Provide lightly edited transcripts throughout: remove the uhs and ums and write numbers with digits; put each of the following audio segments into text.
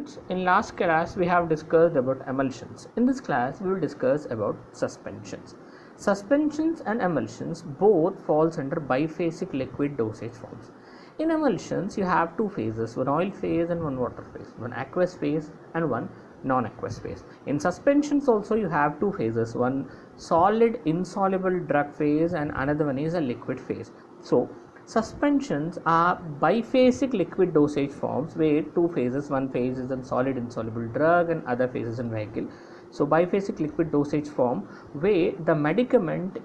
Students, in last class we have discussed about emulsions. In this class we will discuss about suspensions. Suspensions and emulsions both falls under biphasic liquid dosage forms. In emulsions you have two phases, one oil phase and one water phase, one aqueous phase and one non-aqueous phase. In suspensions also you have two phases, one solid insoluble drug phase and another one is a liquid phase. So suspensions are biphasic liquid dosage forms where two phases, one phase is in solid insoluble drug and other phase is in vehicle. So biphasic liquid dosage form where the medicament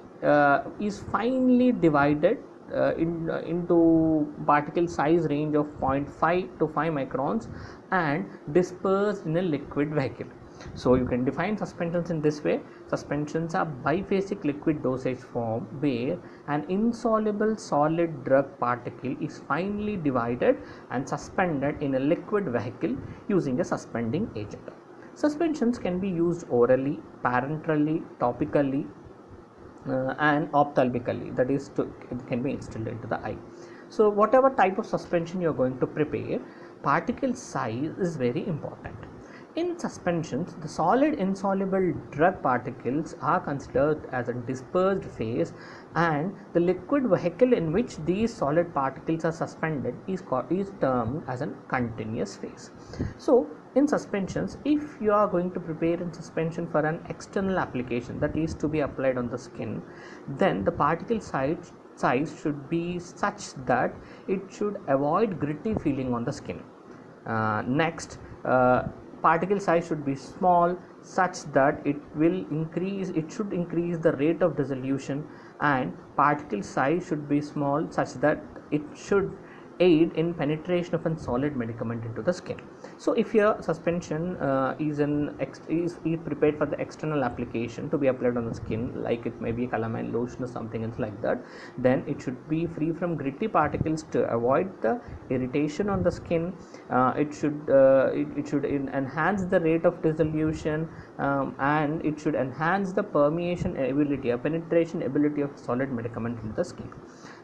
is finely divided into particle size range of 0.5 to 5 microns and dispersed in a liquid vehicle. So you can define suspensions in this way. Suspensions are biphasic liquid dosage form where an insoluble solid drug particle is finely divided and suspended in a liquid vehicle using a suspending agent. Suspensions can be used orally, parenterally, topically, and ophthalmically, that is, it can be instilled into the eye. So whatever type of suspension you are going to prepare, particle size is very important. In suspensions, the solid insoluble drug particles are considered as a dispersed phase and the liquid vehicle in which these solid particles are suspended is termed as a continuous phase. So in suspensions, if you are going to prepare in suspension for an external application, that is to be applied on the skin, then the particle size should be such that it should avoid gritty feeling on the skin. Next, particle size should be small such that it should increase the rate of dissolution, and particle size should be small such that it should aid in penetration of a solid medicament into the skin. So if your suspension is prepared for the external application to be applied on the skin, like it may be a calamine lotion or something else like that, then it should be free from gritty particles to avoid the irritation on the skin. It should enhance the rate of dissolution, and it should enhance the permeation ability or penetration ability of solid medicament into the skin.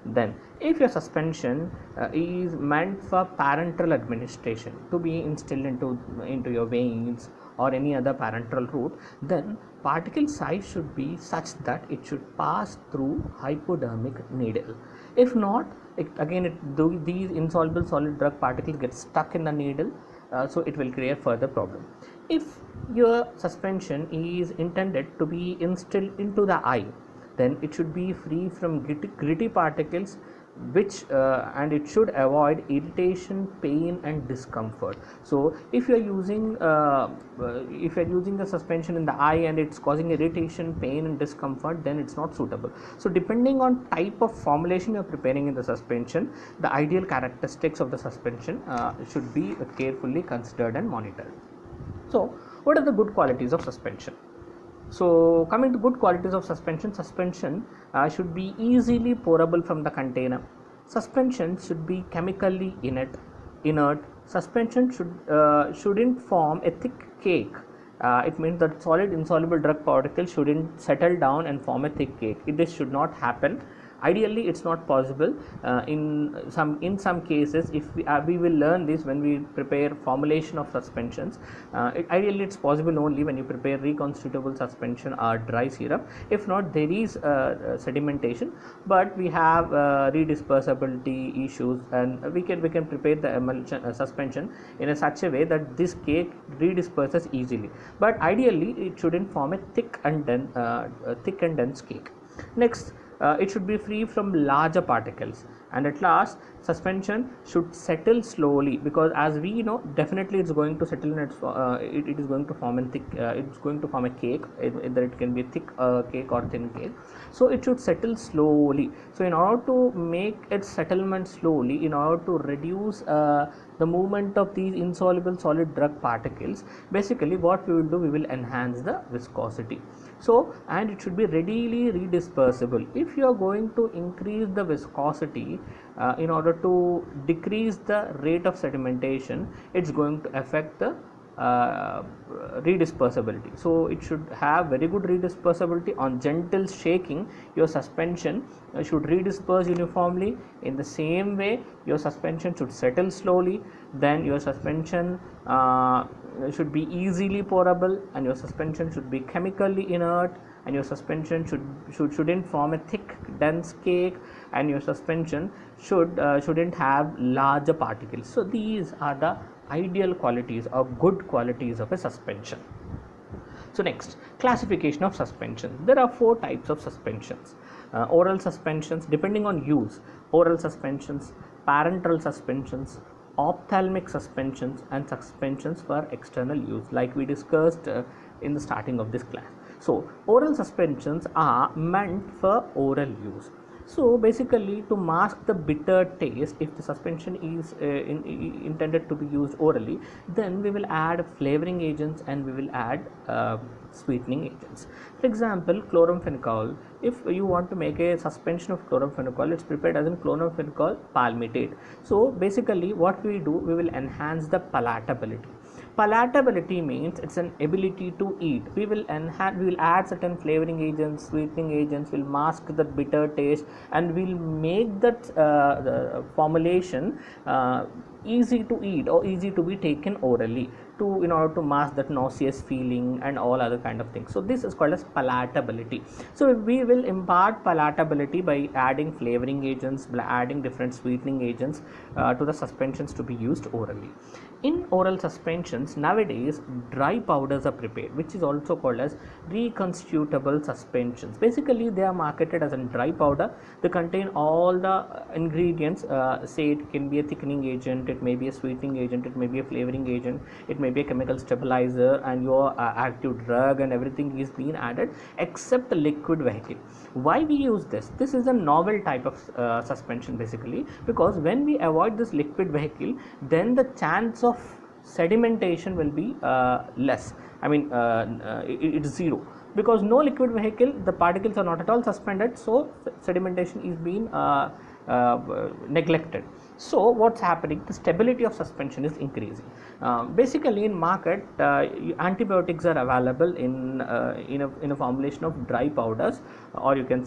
Then if your suspension is meant for parenteral administration to be instilled into your veins or any other parenteral route, then particle size should be such that it should pass through hypodermic needle. If not, these insoluble solid drug particles get stuck in the needle, so it will create further problem. If your suspension is intended to be instilled into the eye, then it should be free from gritty particles, and it should avoid irritation, pain and discomfort. So if you are using the suspension in the eye and it's causing irritation, pain and discomfort, then it's not suitable. So depending on type of formulation you are preparing in the suspension, the ideal characteristics of the suspension should be carefully considered and monitored. So what are the good qualities of suspension? So coming to good qualities of suspension should be easily pourable from the container. Suspension should be chemically inert. Suspension shouldn't form a thick cake. It means that solid insoluble drug particles shouldn't settle down and form a thick cake. This should not happen. Ideally, it's not possible. In some cases, if we will learn this when we prepare formulation of suspensions. Ideally, it's possible only when you prepare reconstitutable suspension or dry syrup. If not, there is sedimentation, but we have redispersibility issues, and we can prepare the emulsion suspension in such a way that this cake redisperses easily. But ideally, it shouldn't form a thick and dense cake. Next, it should be free from larger particles, and at last suspension should settle slowly, because as we know, definitely it's going to settle in it is going to form a cake. Either it can be a thick cake or thin cake, so it should settle slowly. So in order to make its settlement slowly, in order to reduce the movement of these insoluble solid drug particles, basically what we will do, we will enhance the viscosity. So, and it should be readily redispersible. If you are going to increase the viscosity in order to decrease the rate of sedimentation, it's going to affect the redispersibility. So it should have very good redispersibility. On gentle shaking, your suspension should redisperse uniformly. In the same way, your suspension should settle slowly. Then your suspension should be easily pourable, and your suspension should be chemically inert, and your suspension shouldn't form a thick dense cake, and your suspension shouldn't have larger particles. So these are the ideal qualities or good qualities of a suspension. So next, classification of suspension. There are 4 types of suspensions. Oral suspensions, depending on use, oral suspensions, parenteral suspensions, ophthalmic suspensions, and suspensions for external use, like we discussed in the starting of this class. So oral suspensions are meant for oral use. So basically, to mask the bitter taste, if the suspension is intended to be used orally, then we will add flavoring agents and we will add sweetening agents. For example, chloramphenicol. If you want to make a suspension of chloramphenicol, it's prepared as in chloramphenicol palmitate. So basically, what we do, we will enhance the palatability. Palatability means it's an ability to eat. We will add certain flavoring agents, sweetening agents, will mask the bitter taste, and will make that the formulation easy to eat or easy to be taken orally, in order to mask that nauseous feeling and all other kind of things. So this is called as palatability. So we will impart palatability by adding flavoring agents, by adding different sweetening agents to the suspensions to be used orally. In oral suspensions, nowadays dry powders are prepared, which is also called as reconstitutable suspensions. Basically, they are marketed as a dry powder. They contain all the ingredients. Say it can be a thickening agent, it may be a sweetening agent, it may be a flavoring agent, it may be a chemical stabilizer, and your active drug, and everything is being added except the liquid vehicle. Why we use this? This is a novel type of suspension, basically, because when we avoid this liquid vehicle, then the chance of sedimentation will be less. I mean, it's zero, because no liquid vehicle, the particles are not at all suspended, so sedimentation is being neglected. So what's happening? The stability of suspension is increasing. Basically, in market, antibiotics are available in a formulation of dry powders, or you can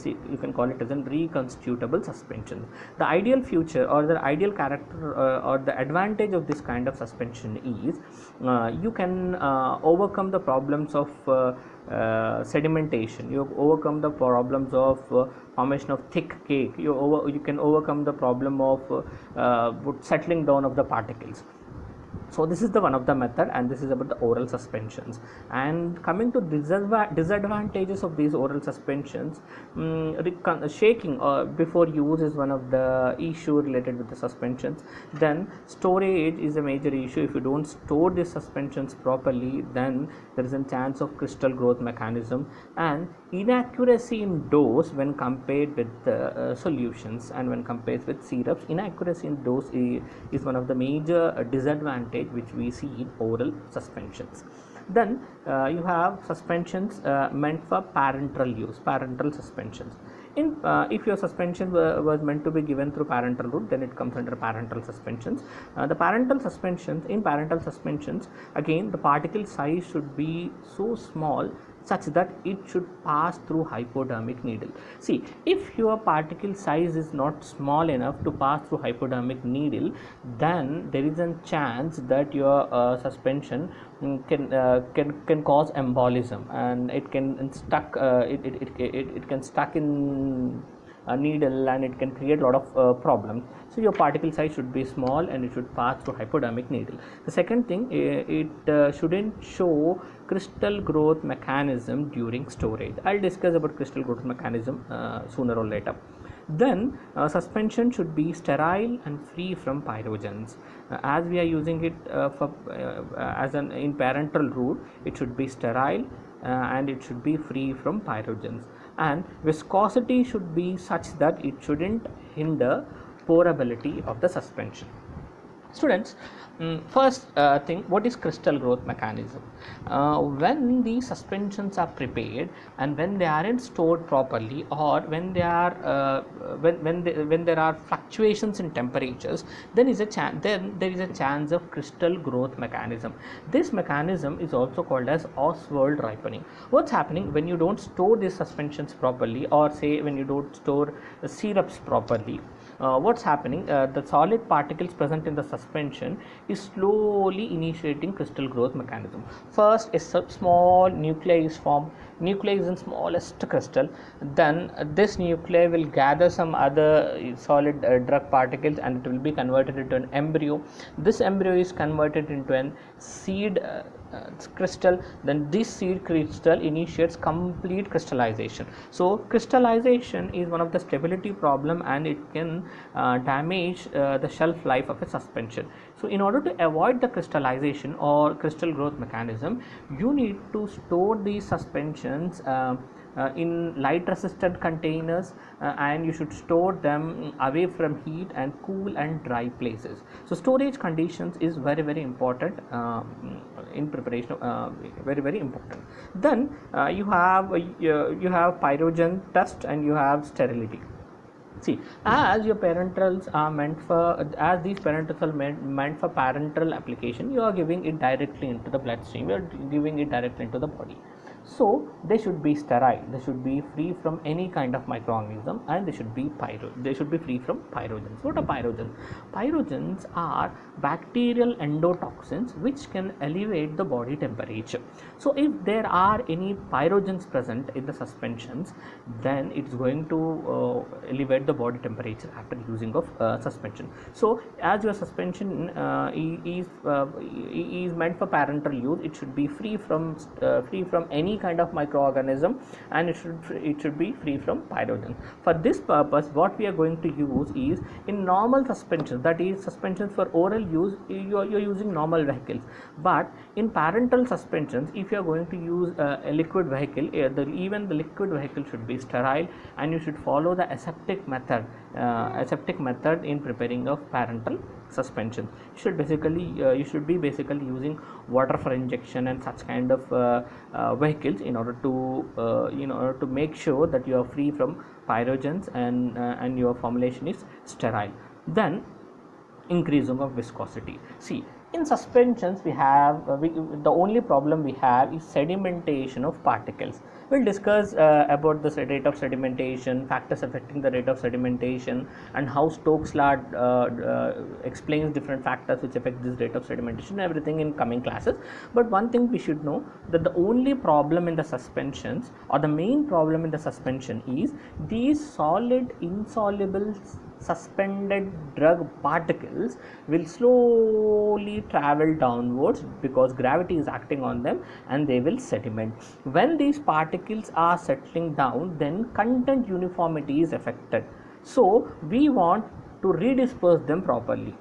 call it as a reconstitutable suspension. The ideal future, or the ideal character, or the advantage of this kind of suspension is you can overcome the problems of sedimentation. You overcome the problems of formation of thick cake. You can overcome the problem of settling down of the particles. So this is the one of the method, and this is about the oral suspensions. And coming to disadvantages of these oral suspensions, shaking before use is one of the issue related with the suspensions. Then storage is a major issue. If you don't store the suspensions properly, then there is a chance of crystal growth mechanism, and inaccuracy in dose when compared with the solutions, and when compared with syrups. Inaccuracy in dose is one of the major disadvantage which we see in oral suspensions. Then you have suspensions meant for parenteral use, parenteral suspensions. If your suspension was meant to be given through parenteral route, then it comes under parenteral suspensions. The parenteral suspensions, again, the particle size should be so small such that it should pass through hypodermic needle. See, if your particle size is not small enough to pass through hypodermic needle, then there is a chance that your suspension can cause embolism, and it can stuck it can stuck in a needle, and it can create a lot of problems. So your particle size should be small, and it should pass through hypodermic needle. The second thing, it shouldn't show crystal growth mechanism during storage. I'll discuss about crystal growth mechanism sooner or later. Then suspension should be sterile and free from pyrogens. As we are using it in parenteral route, it should be sterile and it should be free from pyrogens, and viscosity should be such that it shouldn't hinder pourability of the suspension. Students, first thing, what is crystal growth mechanism? When the suspensions are prepared and when they aren't stored properly, or when they are when there are fluctuations in temperatures, then there is a chance of crystal growth mechanism. This mechanism is also called as Oswald ripening. What's happening when you don't store these suspensions properly, or say when you don't store the syrups properly? What's happening, the solid particles present in the suspension is slowly initiating crystal growth mechanism. First a small nuclei is formed. Nuclei is in smallest crystal. Then this nuclei will gather some other solid drug particles, and it will be converted into an embryo. This embryo is converted into an seed crystal. Then this seed crystal initiates complete crystallization. So crystallization is one of the stability problem, and it can damage the shelf life of a suspension. So in order to avoid the crystallization or crystal growth mechanism, you need to store these suspensions in light resistant containers, and you should store them away from heat and cool and dry places. So storage conditions is very important in preparation, very important. Then you have pyrogen test, and you have sterility. See, as your parenterals are meant for, as these parenterals are meant for parenteral application, you are giving it directly into the bloodstream, you are giving it directly into the body. So they should be sterile, they should be free from any kind of microorganism, and they should be free from pyrogens. What are pyrogens? Pyrogens are bacterial endotoxins which can elevate the body temperature. So if there are any pyrogens present in the suspensions, then it's going to elevate the body temperature after using of suspension. So as your suspension is meant for parenteral use, it should be free from any kind of microorganism, and it should be free from pyrogen. For this purpose, what we are going to use is, in normal suspensions, that is suspensions for oral use, you're using normal vehicles. But in parenteral suspensions, if you are going to use a liquid vehicle, even the liquid vehicle should be sterile, and you should follow the aseptic method in preparing of parenteral suspension. You should be basically using water for injection and such kind of vehicles in order to make sure that you are free from pyrogens, and your formulation is sterile. Then increasing of viscosity. See, in suspensions we have the only problem we have is sedimentation of particles. We'll discuss about the rate of sedimentation, factors affecting the rate of sedimentation, and how Stokes law explains different factors which affect this rate of sedimentation, everything in coming classes. But one thing we should know, that the only problem in the suspensions, or the main problem in the suspension, is these solid insoluble suspended drug particles will slowly travel downwards because gravity is acting on them, and they will sediment. When these particles are settling down, then content uniformity is affected. So we want to redisperse them properly.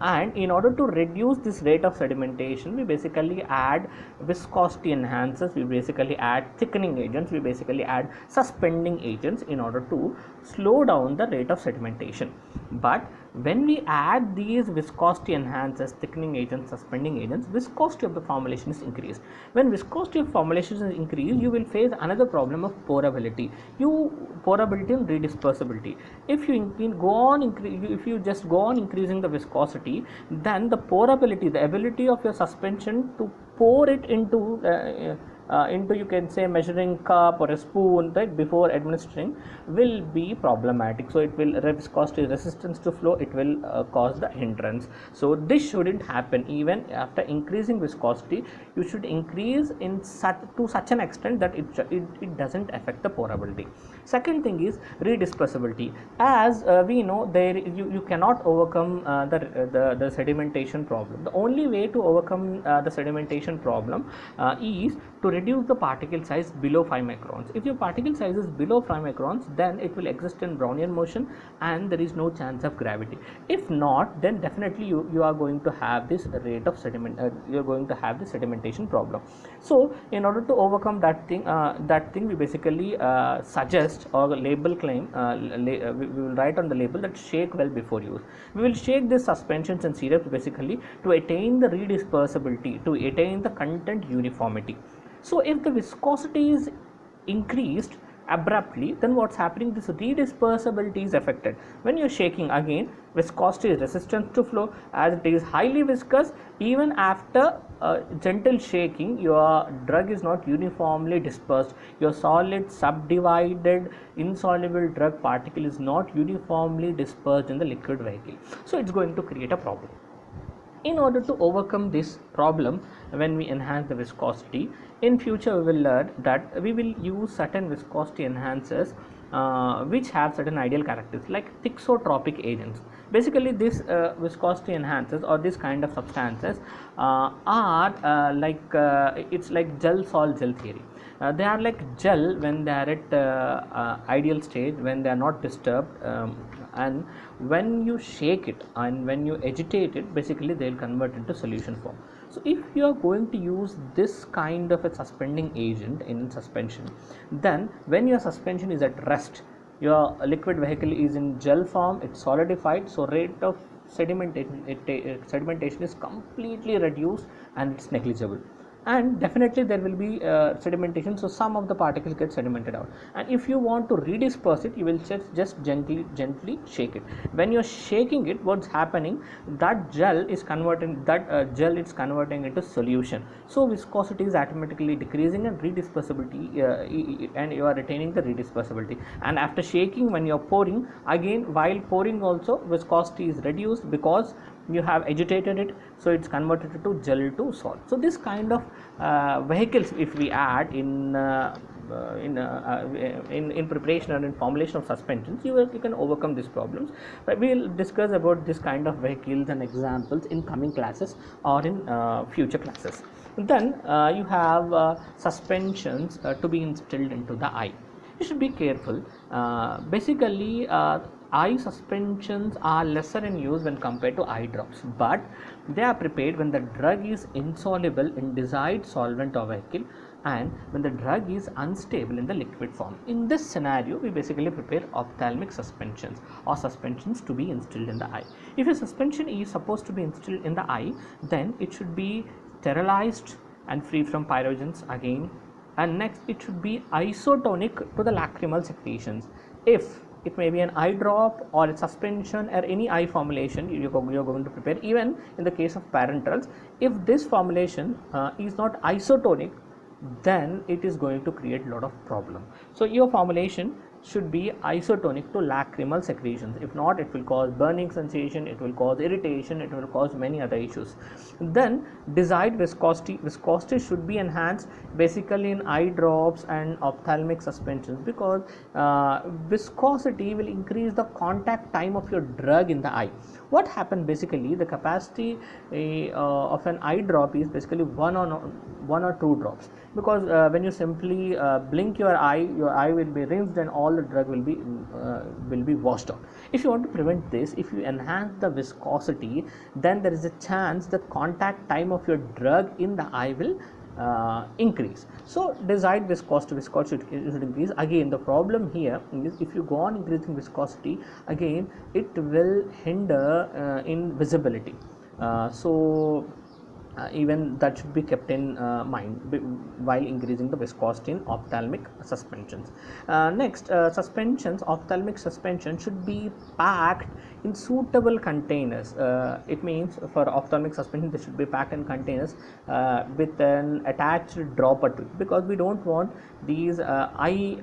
And in order to reduce this rate of sedimentation, we basically add viscosity enhancers, we basically add thickening agents, we basically add suspending agents in order to slow down the rate of sedimentation. But when we add these viscosity enhancers, thickening agents, suspending agents, viscosity of the formulation is increased. When viscosity of formulation is increased, you will face another problem of porability and redispersibility. If you just go on increasing the viscosity, then the porability, the ability of your suspension to pour it into you can say measuring cup or a spoon, right, before administering, will be problematic. So it will, viscosity resistance to flow, it will cause the hindrance. So this shouldn't happen. Even after increasing viscosity, you should increase to such an extent that it doesn't affect the porability. Second thing is redispersibility. As we know, you cannot overcome the sedimentation problem. The only way to overcome the sedimentation problem is to reduce the particle size below 5 microns. If your particle size is below 5 microns, then it will exist in Brownian motion and there is no chance of gravity. If not, then definitely you are going to have this rate of sediment, you are going to have the sedimentation problem. So in order to overcome that thing we basically suggest or label claim, we will write on the label that shake well before use. We will shake these suspensions and syrups basically to attain the redispersibility, to attain the content uniformity. So if the viscosity is increased abruptly, then what's happening, this redispersibility is affected. When you're shaking, again viscosity is resistance to flow, as it is highly viscous. Even after gentle shaking, your drug is not uniformly dispersed. Your solid subdivided insoluble drug particle is not uniformly dispersed in the liquid vehicle, so it's going to create a problem. In order to overcome this problem, when we enhance the viscosity, in future we will learn that we will use certain viscosity enhancers which have certain ideal characteristics, like thixotropic agents. Basically this viscosity enhancers or this kind of substances are it's like gel salt gel theory. They are like gel when they are at ideal stage, when they are not disturbed, and when you shake it and when you agitate it, basically they will convert into solution form. So if you are going to use this kind of a suspending agent in suspension, then when your suspension is at rest, your liquid vehicle is in gel form, it's solidified, so rate of sedimentation is completely reduced and it's negligible. And definitely there will be sedimentation, so some of the particles get sedimented out. And if you want to redisperse it, you will just gently shake it. When you're shaking it, what's happening, that gel is converting into solution, so viscosity is automatically decreasing and redispersibility and you are retaining the redispersibility. And after shaking, when you're pouring, again while pouring also viscosity is reduced because you have agitated it, so it's converted to gel to salt. So this kind of vehicles, if we add in preparation or in formulation of suspensions, you can overcome these problems. But we will discuss about this kind of vehicles and examples in coming classes or in future classes. Then you have suspensions to be instilled into the eye. You should be careful. Basically eye suspensions are lesser in use when compared to eye drops, but they are prepared when the drug is insoluble in desired solvent or vehicle and when the drug is unstable in the liquid form. In this scenario, we basically prepare ophthalmic suspensions or suspensions to be instilled in the eye. If a suspension is supposed to be instilled in the eye, then it should be sterilized and free from pyrogens again, and next it should be isotonic to the lacrimal secretions. If it may be an eye drop or a suspension or any eye formulation you're going to prepare, even in the case of parenterals, if this formulation is not isotonic, then it is going to create a lot of problem. So your formulation should be isotonic to lacrimal secretions. If not, it will cause burning sensation, it will cause irritation, it will cause many other issues. Then desired viscosity should be enhanced basically in eye drops and ophthalmic suspensions, because viscosity will increase the contact time of your drug in the eye. What happened, basically the capacity of an eye drop is basically one or two drops, because when you simply blink your eye will be rinsed and all the drug will be washed out. If you want to prevent this, if you enhance the viscosity, then there is a chance the contact time of your drug in the eye will increase. So desired viscosity should increase. Again, the problem here is if you go on increasing viscosity, again it will hinder in visibility. Even that should be kept in mind while increasing the viscosity in ophthalmic suspensions. Next, ophthalmic suspension should be packed in suitable containers. It means for ophthalmic suspension, they should be packed in containers with an attached dropper to it, because we don't want these eye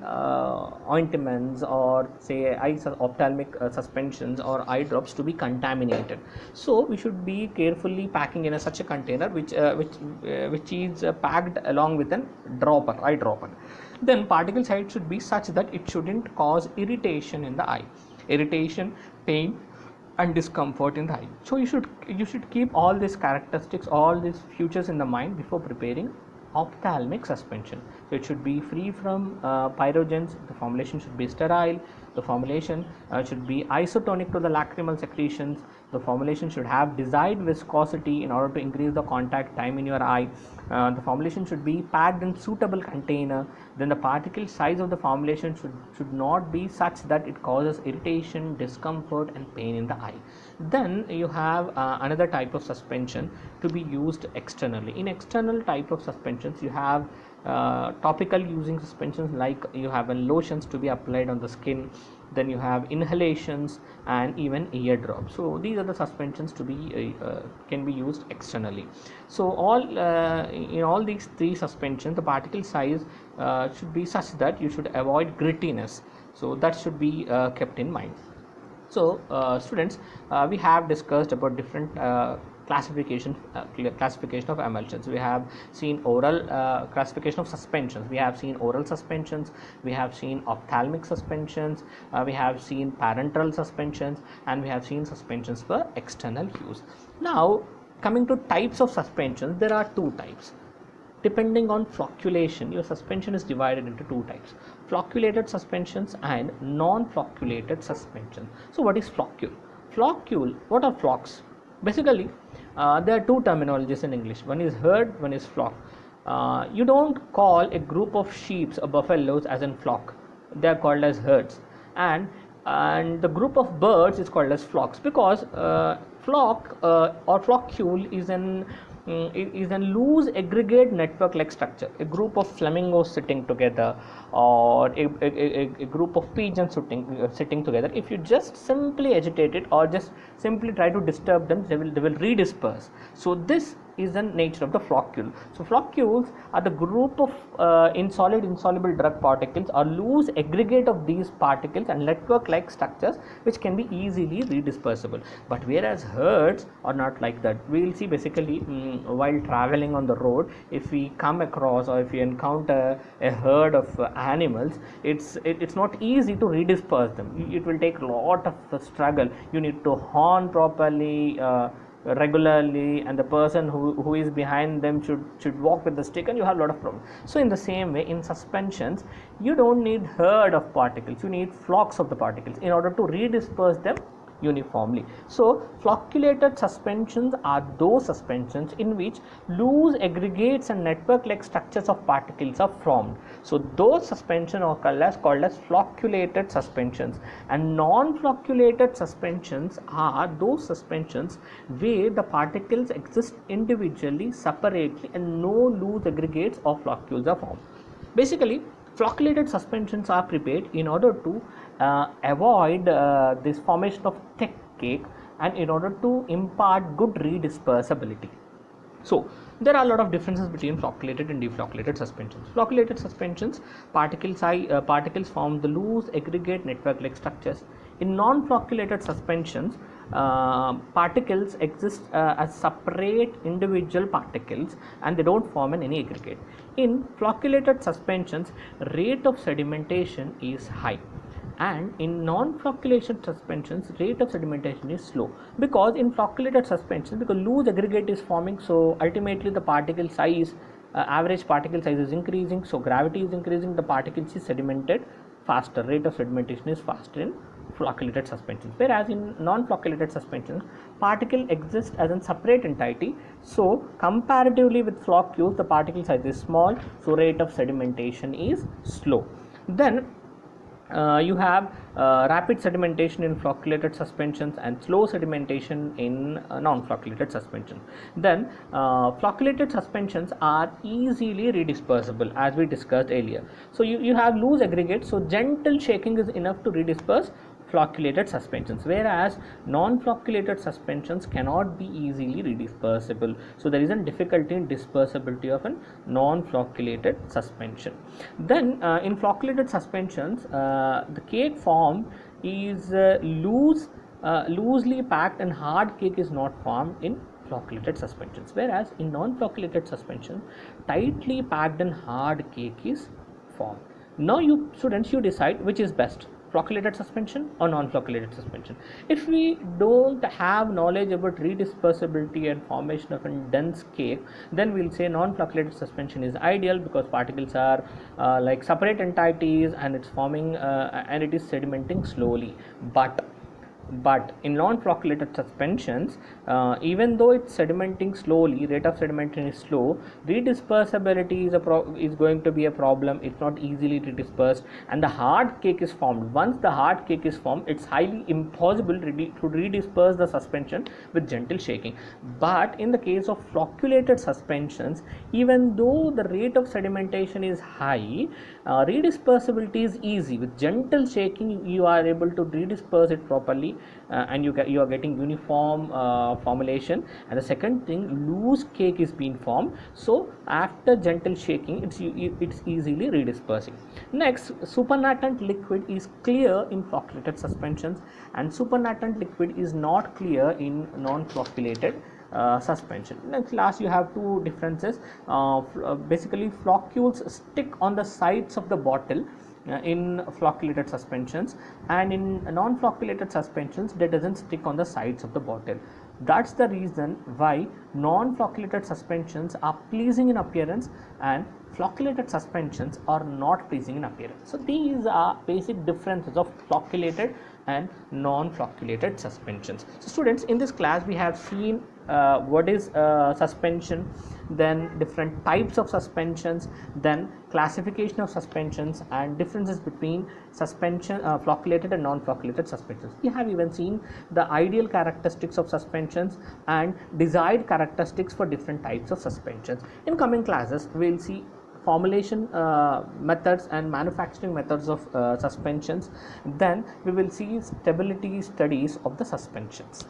ointments or say ophthalmic suspensions or eye drops to be contaminated. So we should be carefully packing in such a container which is packed along with an eye dropper. Then particle size should be such that it shouldn't cause irritation in the eye, pain and discomfort in the eye. So you should keep all these characteristics, all these features in the mind before preparing ophthalmic suspension. So it should be free from pyrogens, the formulation should be sterile, the formulation should be isotonic to the lacrimal secretions, the formulation should have desired viscosity in order to increase the contact time in your eye, the formulation should be packed in suitable container, then the particle size of the formulation should not be such that it causes irritation, discomfort and pain in the eye. Then you have another type of suspension to be used externally. In external type of suspensions, you have topical using suspensions, like you have lotions to be applied on the skin, then you have inhalations and even ear drops. So these are the suspensions to be can be used externally. So in all these three suspensions, the particle size should be such that you should avoid grittiness, so that should be kept in mind. So students, we have discussed about different classification of emulsions. We have seen oral classification of suspensions, we have seen oral suspensions, we have seen ophthalmic suspensions, we have seen parenteral suspensions, and we have seen suspensions for external use. Now coming to types of suspensions, there are two types. Depending on flocculation, your suspension is divided into two types: flocculated suspensions and non-flocculated suspensions. So what is floccule? What are flocks? Basically, there are two terminologies in English. One is herd, one is flock. You don't call a group of sheep or buffaloes as in flock. They are called as herds. And the group of birds is called as flocks, because flock or floccule is a loose aggregate network like structure, a group of flamingos sitting together, or a group of pigeons sitting together. If you just simply agitate it or just simply try to disturb them, they will redisperse. So this is the nature of the floccule. So floccules are the group of insoluble drug particles or loose aggregate of these particles and network like structures which can be easily redispersible. But whereas herds are not like that. We will see basically while traveling on the road, if we come across or if we encounter a herd of animals, it's not easy to redisperse them. It will take a lot of struggle. You need to horn properly regularly, and the person who is behind them should walk with the stick, and you have a lot of problems. So in the same way, in suspensions, you don't need herd of particles, you need flocks of the particles in order to redisperse them uniformly. So flocculated suspensions are those suspensions in which loose aggregates and network like structures of particles are formed. So those suspensions are called as flocculated suspensions, and non-flocculated suspensions are those suspensions where the particles exist individually, separately, and no loose aggregates or floccules are formed. Basically, flocculated suspensions are prepared in order to avoid this formation of thick cake and in order to impart good redispersibility. So there are a lot of differences between flocculated and deflocculated suspensions. Flocculated suspensions, particles form the loose aggregate network like structures. In non-flocculated suspensions, particles exist as separate individual particles and they don't form in any aggregate. In flocculated suspensions, rate of sedimentation is high, and in non-flocculated suspensions, rate of sedimentation is slow, because in flocculated suspensions, because loose aggregate is forming, so ultimately the particle size, average particle size is increasing, so gravity is increasing, the particles is sedimented faster, rate of sedimentation is faster in flocculated suspensions. Whereas in non-flocculated suspensions, particle exists as a separate entity, so comparatively with floccules, the particle size is small, so rate of sedimentation is slow. Then you have rapid sedimentation in flocculated suspensions and slow sedimentation in non-flocculated suspensions. Then flocculated suspensions are easily redispersible, as we discussed earlier. So you have loose aggregates, so gentle shaking is enough to redisperse flocculated suspensions, whereas non-flocculated suspensions cannot be easily redispersible. So there is a difficulty in dispersibility of a non-flocculated suspension. Then in flocculated suspensions, the cake form is loosely packed and hard cake is not formed in flocculated suspensions, whereas in non-flocculated suspension, tightly packed and hard cake is formed. Now you students, you decide which is best, flocculated suspension or non-flocculated suspension. If we don't have knowledge about redispersibility and formation of a dense cake, then we'll say non-flocculated suspension is ideal because particles are like separate entities and it's forming and it is sedimenting slowly. But in non-flocculated suspensions, even though it's sedimenting slowly, rate of sedimentation is slow, redispersibility is going to be a problem. It's not easily redispersed and the hard cake is formed. Once the hard cake is formed, it's highly impossible to redisperse the suspension with gentle shaking. But in the case of flocculated suspensions, even though the rate of sedimentation is high, redispersibility is easy. With gentle shaking you are able to redisperse it properly, and you are getting uniform formulation. And the second thing, loose cake is being formed, so after gentle shaking it's easily redispersing. Next, supernatant liquid is clear in flocculated suspensions and supernatant liquid is not clear in non-flocculated suspension. Next, last you have two differences. Basically floccules stick on the sides of the bottle in flocculated suspensions, and in non-flocculated suspensions they doesn't stick on the sides of the bottle. That's the reason why non-flocculated suspensions are pleasing in appearance and flocculated suspensions are not pleasing in appearance. So these are basic differences of flocculated and non-flocculated suspensions. So students, in this class we have seen what is suspension, then different types of suspensions, then classification of suspensions and differences between suspension, flocculated and non-flocculated suspensions. We have even seen the ideal characteristics of suspensions and desired characteristics for different types of suspensions. In coming classes we will see formulation methods and manufacturing methods of suspensions. Then we will see stability studies of the suspensions.